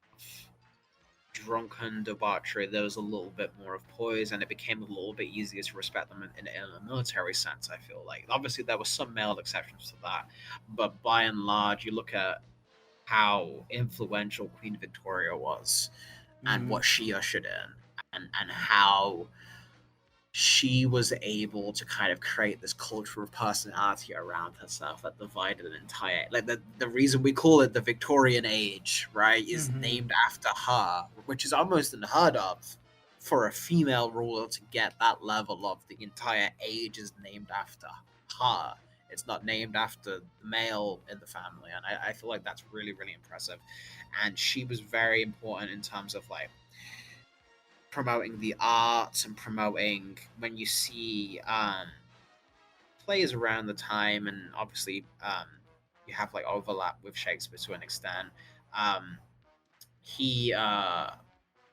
drunken debauchery. There was a little bit more of poise, and it became a little bit easier to respect them in a military sense. I feel like obviously there were some male exceptions to that, but by and large, you look at how influential Queen Victoria was and Mm-hmm. what she ushered in, and how she was able to kind of create this culture of personality around herself that divided an entire, like the reason we call it the Victorian age, right, is Mm-hmm. named after her, which is almost unheard of for a female ruler to get that level of the entire age is named after her. It's not named after the male in the family, and I feel like that's really really impressive. And she was very important in terms of like promoting the arts and promoting when you see plays around the time, and obviously you have like overlap with Shakespeare to an extent. um, he uh,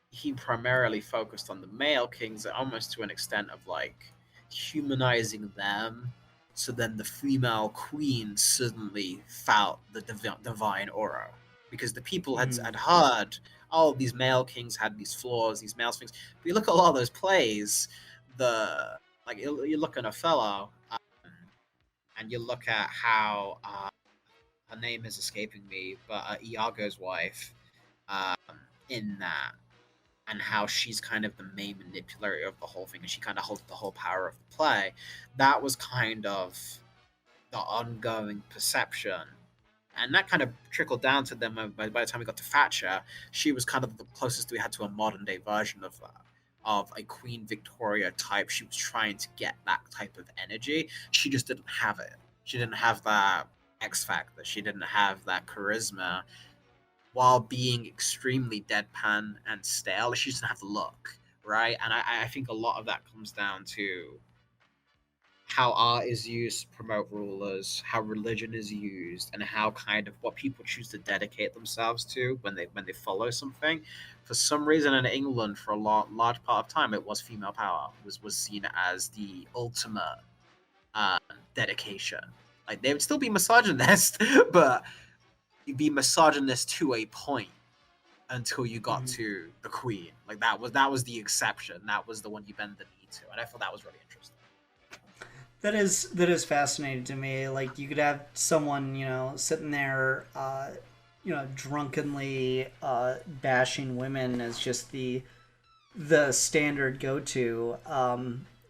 he primarily focused on the male kings almost to an extent of like humanizing them, so then the female queen suddenly felt the divine aura, because the people had heard, oh, these male kings had these flaws, these male things. But you look at a lot of those plays, the like you look at Othello, and you look at how her name is escaping me, but Iago's wife, um, in that, and how she's kind of the main manipulator of the whole thing, and she kind of holds the whole power of the play. That was kind of the ongoing perception, and that kind of trickled down to them. By the time we got to Thatcher, she was kind of the closest we had to a modern day version of that, of a Queen Victoria type. She was trying to get that type of energy. She just didn't have it. She didn't have that X factor. She didn't have that charisma, while being extremely deadpan and stale. She doesn't have the look, right? And I think a lot of that comes down to how art is used to promote rulers, how religion is used, and how kind of what people choose to dedicate themselves to when they follow something. For some reason, in England, for a large part of time, it was female power was seen as the ultimate uh, dedication. Like they would still be misogynist, but you'd be misogynist to a point until you got Mm-hmm. to the queen. Like that was the exception. That was the one you bend the knee to, and I thought that was really interesting. That is fascinating to me. Like you could have someone, sitting there, drunkenly bashing women as just the standard go to.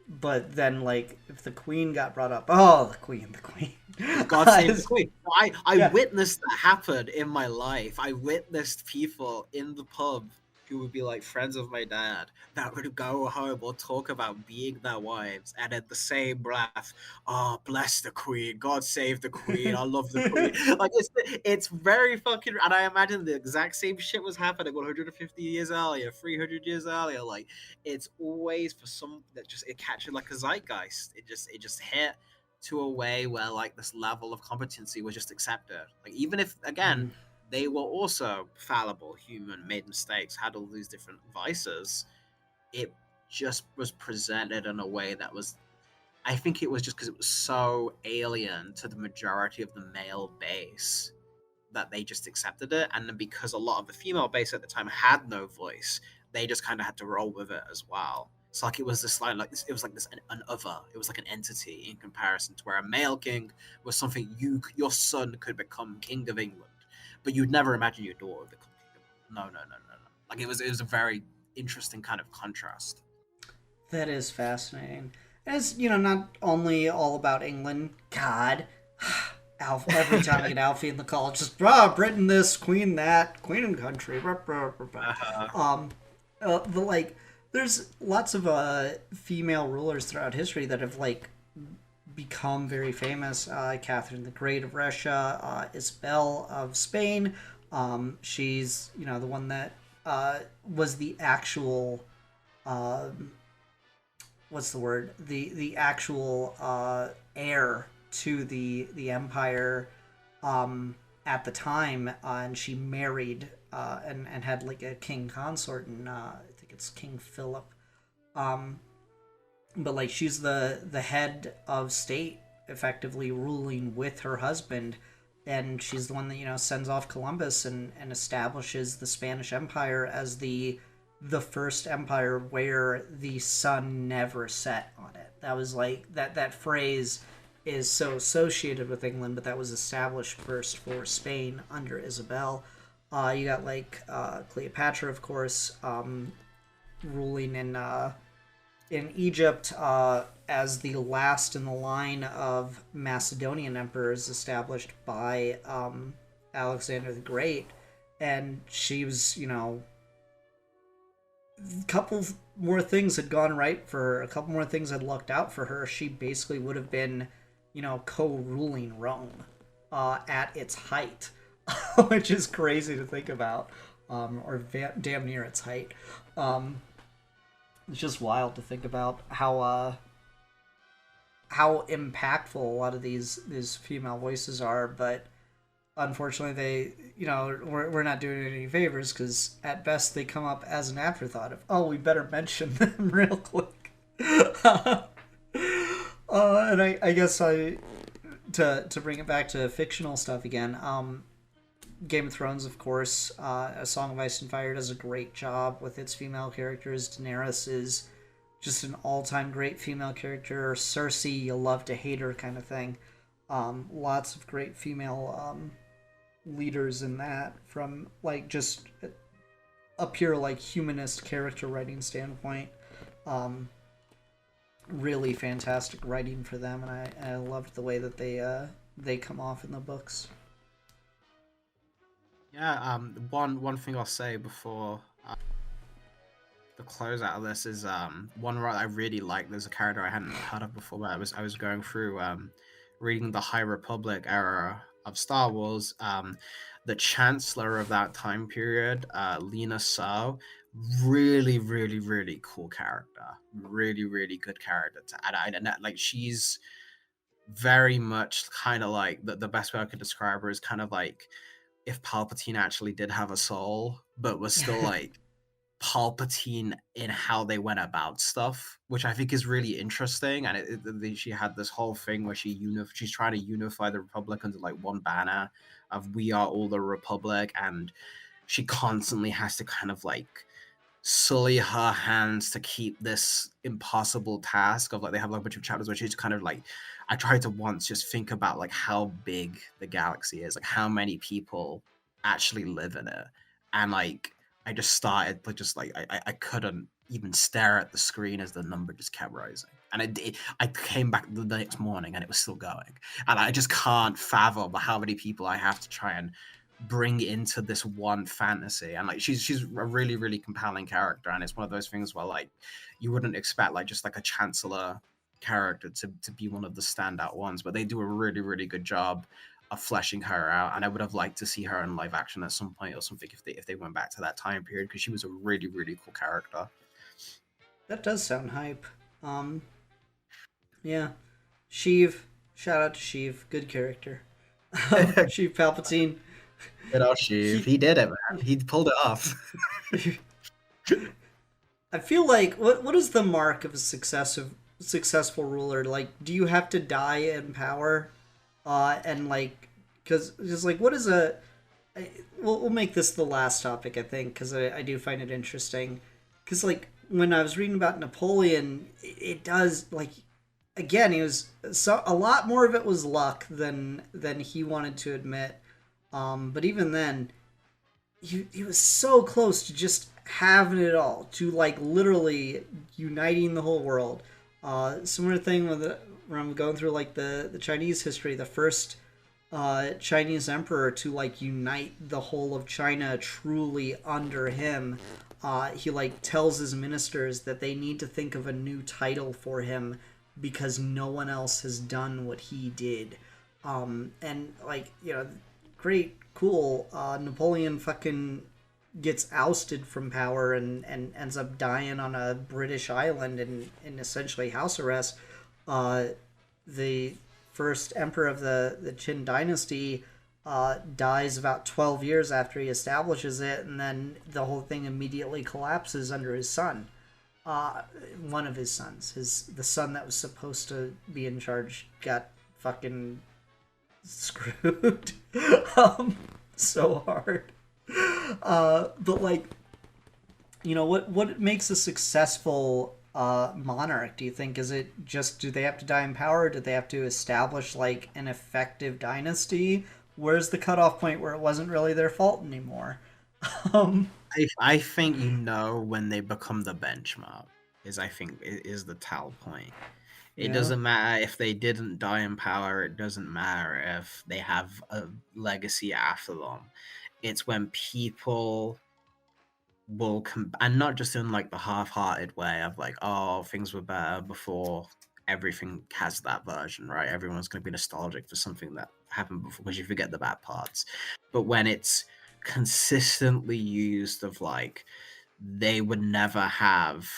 But then, like, if the queen got brought up, oh, the queen. God save the queen. I Yeah. witnessed that happen in my life. I witnessed people in the pub who would be like friends of my dad that would go home or talk about being their wives, and at the same breath, oh, bless the queen, God save the queen, I love the queen. Like it's very fucking, and I imagine the exact same shit was happening 150 years earlier, 300 years earlier. Like it's always for some that just it catches like a zeitgeist. It just hit to a way where like this level of competency was just accepted. Like even if again Mhm. they were also fallible, human, made mistakes, had all these different vices, it just was presented in a way that was, I think it was just because it was so alien to the majority of the male base that they just accepted it. And then because a lot of the female base at the time had no voice, they just kind of had to roll with it as well. It's like it was this like this, it was like this an other. It was like an entity in comparison to where a male king was something your son could become king of England, but you'd never imagine your daughter would become king of England. No, no, no, no, no. Like it was a very interesting kind of contrast. That is fascinating. As not only all about England. God, every time I get Alfie in the call, it's just Britain this, Queen that, Queen and country. Rah, rah, rah, rah. Uh-huh. Um, the like, there's lots of female rulers throughout history that have like become very famous. Catherine the Great of Russia, Isabel of Spain. She's, you know, the one that was the actual um, what's the word, the actual heir to the empire at the time, and she married and had like a king consort, and I think it's King Philip. Um, but like she's the head of state, effectively ruling with her husband, and she's the one that, you know, sends off Columbus and establishes the Spanish Empire as the first empire where the sun never set on it. That was like that phrase is so associated with England, but that was established first for Spain under Isabel. You got like Cleopatra, of course, ruling in Egypt as the last in the line of Macedonian emperors established by Alexander the Great. And she was, you know, a couple more things had gone right for her, a couple more things had lucked out for her. She basically would have been, you know, co-ruling Rome at its height, which is crazy to think about, or damn near its height. It's just wild to think about how impactful a lot of these female voices are, but unfortunately they, you know, we're not doing it any favors, because at best they come up as an afterthought of, oh, we better mention them real quick. And I guess to bring it back to fictional stuff again, Game of Thrones, of course, A Song of Ice and Fire does a great job with its female characters. Daenerys is just an all-time great female character. Cersei, you love to hate her kind of thing. Lots of great female leaders in that, from like just a pure like humanist character writing standpoint. Really fantastic writing for them, and I loved the way that they come off in the books. Yeah, one thing I'll say before the close out of this is one I really like. There's a character I hadn't heard of before, but I was going through reading the High Republic era of Star Wars. The Chancellor of that time period, Lena Sao, really, really, really cool character. Really, really good character. And like she's very much kind of like the best way I could describe her is kind of like if Palpatine actually did have a soul, but was still like Palpatine in how they went about stuff, which I think is really interesting. And she had this whole thing where she's trying to unify the Republic under like one banner of "We are all the Republic," and she constantly has to kind of like sully her hands to keep this impossible task of like they have like a bunch of chapters where she's kind of like I tried to once just think about like how big the galaxy is, like how many people actually live in it, and like I just started like just like I couldn't even stare at the screen as the number just kept rising, and I came back the next morning and it was still going, and I just can't fathom how many people I have to try and bring into this one fantasy. And like she's a really, really compelling character, and it's one of those things where like you wouldn't expect like just like a chancellor character to be one of the standout ones, but they do a really, really good job of fleshing her out. And I would have liked to see her in live action at some point or something if they went back to that time period, because she was a really, really cool character. That does sound hype. Um, yeah, Sheev. Shout out to Sheev. Good character. Sheev Palpatine. Good old Sheev. He did it, man. He pulled it off. I feel like what is the mark of a successful ruler? Like, do you have to die in power? And like, because like, what is we'll make this the last topic, I think, because I do find it interesting. Because like when I was reading about Napoleon, it does like, again, he was a lot more of it was luck than he wanted to admit. But even then, he was so close to just having it all, to like literally uniting the whole world. Similar thing when I'm going through like the Chinese history, the first Chinese emperor to like unite the whole of China truly under him. He like tells his ministers that they need to think of a new title for him because no one else has done what he did. And like, you know, great, cool. Napoleon fucking gets ousted from power and ends up dying on a British island in essentially house arrest. The first emperor of the Qin dynasty dies about 12 years after he establishes it, and then the whole thing immediately collapses under his son. One of his sons, the son that was supposed to be in charge, got fucking screwed so hard. But like, what makes a successful monarch? Do you think is it just do they have to die in power? Or do they have to establish like an effective dynasty? Where's the cutoff point where it wasn't really their fault anymore? um, I think when they become the benchmark is the tell point. It yeah. doesn't matter if they didn't die in power. It doesn't matter if they have a legacy after them. It's when people will and not just in like the half-hearted way of like, oh, things were better before. Everything has that version, right? Everyone's going to be nostalgic for something that happened before because you forget the bad parts. But when it's consistently used of like they would never have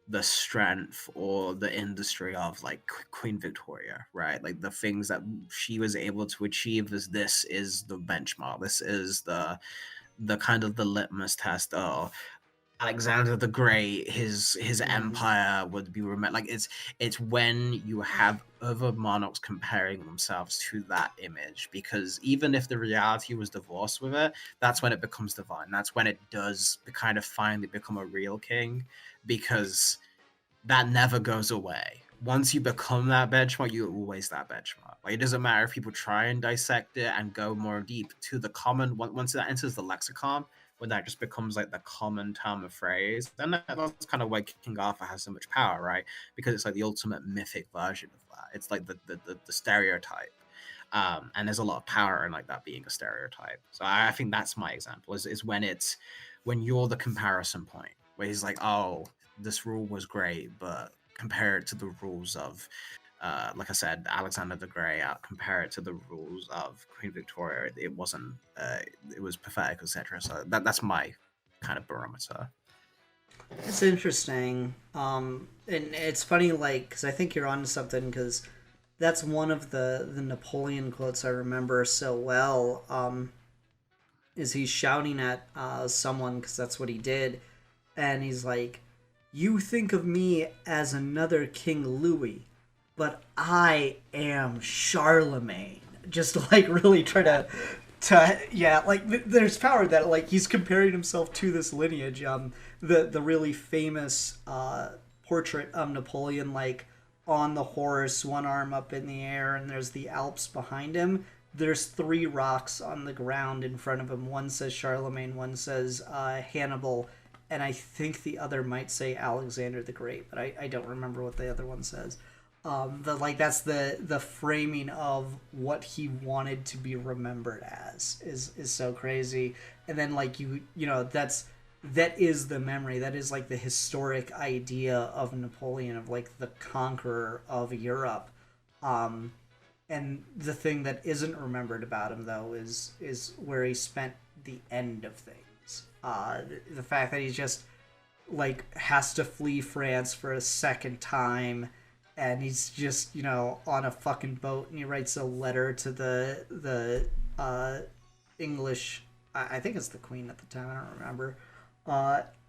the strength or the industry of like Queen Victoria, right? Like the things that she was able to achieve this is the benchmark. This is the kind of the litmus test. Oh, Alexander the Great, his empire would be remembered. Like it's when you have other monarchs comparing themselves to that image, because even if the reality was divorced with it, that's when it becomes divine. That's when it does kind of finally become a real king, because that never goes away. Once you become that benchmark, you're always that benchmark. Like it doesn't matter if people try and dissect it and go more deep to the common. Once that enters the lexicon, when that just becomes like the common term of phrase, then that's kind of why King Arthur has so much power, right? Because it's like the ultimate mythic version of that. It's like the stereotype. And there's a lot of power in like that being a stereotype. So I think that's my example is when you're the comparison point where he's like, oh, this rule was great, but compare it to the rules of like I said, Alexander the Great, compare it to the rules of Queen Victoria, it wasn't it was pathetic, etc. So that's my kind of barometer. It's interesting. And it's funny, like, because I think you're onto something, because that's one of the Napoleon quotes I remember so well. Is he's shouting at someone, because that's what he did, and he's like, "You think of me as another King Louis, but I am Charlemagne." Just to, like, really try to yeah, like there's power in that, like he's comparing himself to this lineage. The really famous portrait of Napoleon, like on the horse, one arm up in the air, and there's the Alps behind him. There's three rocks on the ground in front of him. One says Charlemagne, one says Hannibal, and I think the other might say Alexander the Great, but I don't remember what the other one says. But like that's the framing of what he wanted to be remembered as is so crazy. And then like you know that is the memory, that is like the historic idea of Napoleon, of like the conqueror of Europe. And the thing that isn't remembered about him though is where he spent the end of things. The fact that he just like has to flee France for a second time, and he's just, you know, on a fucking boat, and he writes a letter to the English, I think it's the Queen at the time, I don't remember,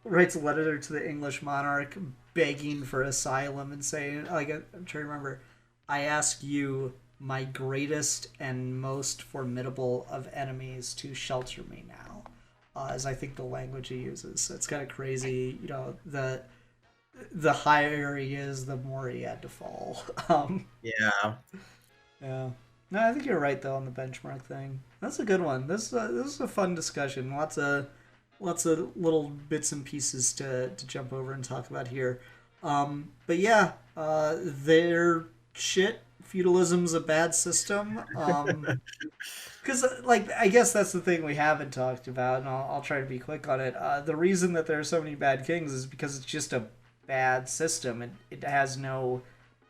writes a letter to the English monarch begging for asylum and saying, like, I'm trying to remember, "I ask you, my greatest and most formidable of enemies, to shelter me now," is I think the language he uses. So it's kind of crazy, you know, the higher he is, the more he had to fall. Yeah. Yeah. No, I think you're right though on the benchmark thing. That's a good one. This is a fun discussion. Lots of little bits and pieces to jump over and talk about here. But yeah, they're shit. Feudalism's a bad system. Because like I guess that's the thing we haven't talked about, and I'll try to be quick on it. The reason that there are so many bad kings is because it's just a bad system. It has no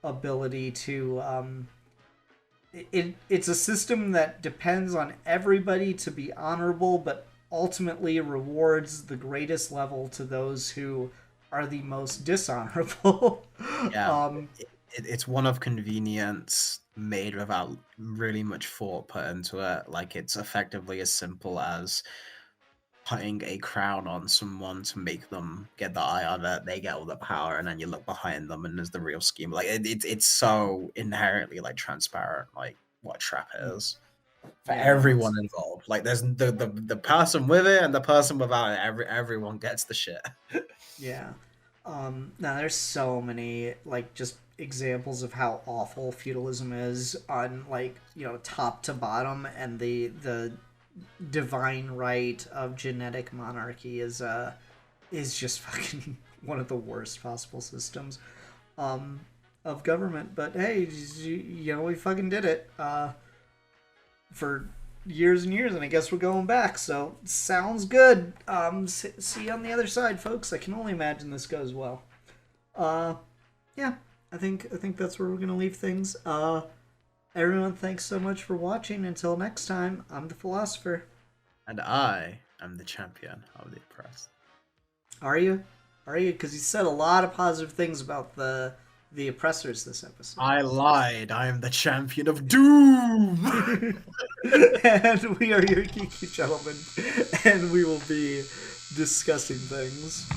ability to it's a system that depends on everybody to be honorable, but ultimately rewards the greatest level to those who are the most dishonorable. Yeah. um, It's one of convenience made without really much thought put into it. Like it's effectively as simple as putting a crown on someone to make them get the eye of it. They get all the power, and then you look behind them, and there's the real scheme. Like it's so inherently like transparent, like what a trap is for Yeah, no, everyone involved. Like there's the person with it and the person without it. Everyone gets the shit. yeah. Now there's so many like just examples of how awful feudalism is on like top to bottom, and the divine right of genetic monarchy is just fucking one of the worst possible systems of government. But hey, we fucking did it for years and years, and I guess we're going back. So sounds good. See you on the other side, folks. I can only imagine this goes well. Yeah, I think that's where we're gonna leave things. Everyone, thanks so much for watching. Until next time, I'm the philosopher. And I am the champion of the oppressed. Are you? Are you? Because you said a lot of positive things about the oppressors this episode. I lied. I am the champion of doom. And we are your geeky gentlemen, and we will be discussing things.